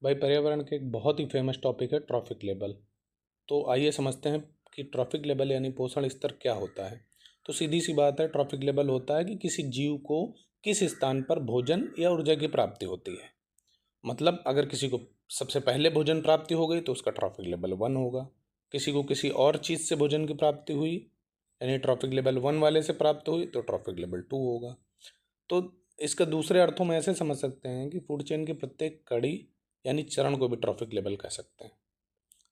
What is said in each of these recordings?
भाई पर्यावरण के एक बहुत ही फेमस टॉपिक है ट्रॉफिक लेवल। तो आइए समझते हैं कि ट्रॉफिक लेवल यानी पोषण स्तर क्या होता है। तो सीधी सी बात है, ट्रॉफिक लेवल होता है कि किसी जीव को किस स्थान पर भोजन या ऊर्जा की प्राप्ति होती है। मतलब अगर किसी को सबसे पहले भोजन प्राप्ति हो गई तो उसका ट्रॉफिक लेवल 1 होगा। किसी को किसी और चीज़ से भोजन की प्राप्ति हुई यानी ट्रॉफिक लेवल 1 वाले से प्राप्त हुई तो ट्रॉफिक लेवल 2 होगा। तो इसका दूसरे अर्थों में ऐसे समझ सकते हैं कि फूड चेन की प्रत्येक कड़ी यानी चरण को भी ट्रॉफिक लेवल कह सकते हैं।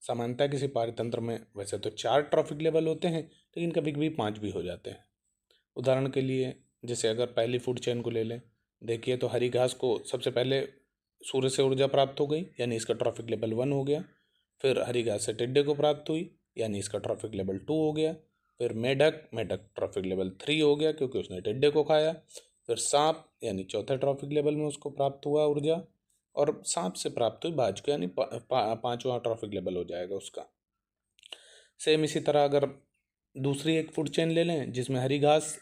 सामान्यतः किसी पारतंत्र में वैसे तो 4 ट्रॉफिक लेवल होते हैं, लेकिन कभी कभी 5 भी हो जाते हैं। उदाहरण के लिए जैसे अगर पहली फूड चेन को ले लें, देखिए तो हरी घास को सबसे पहले सूर्य से ऊर्जा प्राप्त हो गई यानी इसका ट्रॉफिक लेवल 1 हो गया। फिर हरी घास से टिड्डे को प्राप्त हुई यानी इसका ट्रॉफिक लेवल 2 हो गया। फिर मेढक मेढक ट्रॉफिक लेवल 3 हो गया क्योंकि उसने टिड्डे को खाया। फिर सांप यानी चौथे ट्रॉफिक लेवल में उसको प्राप्त हुआ ऊर्जा। और सांप से प्राप्त हुई भाज को यानी पांचवा ट्रॉफिक लेवल हो जाएगा उसका। सेम इसी तरह अगर दूसरी एक फूड चेन ले लें जिसमें हरी घास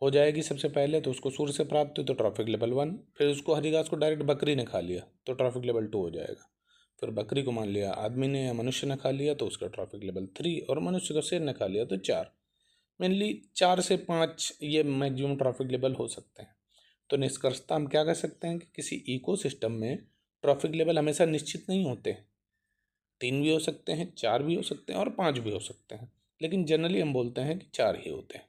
हो जाएगी सबसे पहले, तो उसको सूर्य से प्राप्त हुई तो ट्रॉफिक लेवल 1। फिर उसको हरी घास को डायरेक्ट बकरी ने खा लिया तो ट्रॉफिक लेवल 2 हो जाएगा। फिर बकरी को मान लिया आदमी ने या मनुष्य ने खा लिया तो उसका ट्रॉफिक लेवल 3, और मनुष्य को शेर ने खा लिया तो 4। मेनली 4 से 5 ये मैक्सिमम ट्रॉफिक लेवल हो सकते हैं। तो निष्कर्षतः हम क्या कह सकते हैं कि किसी इकोसिस्टम में ट्रॉफिक लेवल हमेशा निश्चित नहीं होते। 3 भी हो सकते हैं, 4 भी हो सकते हैं और 5 भी हो सकते हैं, लेकिन जनरली हम बोलते हैं कि 4 ही होते हैं।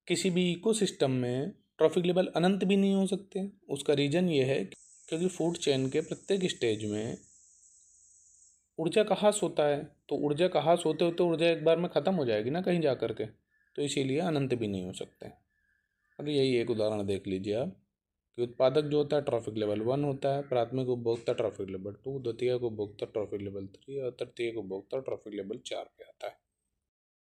किसी भी इकोसिस्टम में ट्रॉफिक लेवल अनंत भी नहीं हो सकते। उसका रीज़न ये है क्योंकि फूड चेन के प्रत्येक स्टेज में ऊर्जा का ह्रास होता है। तो ऊर्जा का ह्रास होते होते ऊर्जा एक बार में ख़त्म हो जाएगी ना कहीं जा कर के, तो इसीलिए अनंत भी नहीं हो सकते। और यही एक उदाहरण देख लीजिए आप कि उत्पादक जो होता है ट्रॉफिक लेवल 1 होता है, प्राथमिक उपभोक्ता ट्रॉफिक लेवल 2, द्वितीयक उपभोक्ता ट्रॉफिक लेवल 3 और तृतीयक उपभोक्ता ट्रॉफिक लेवल 4 पे आता है।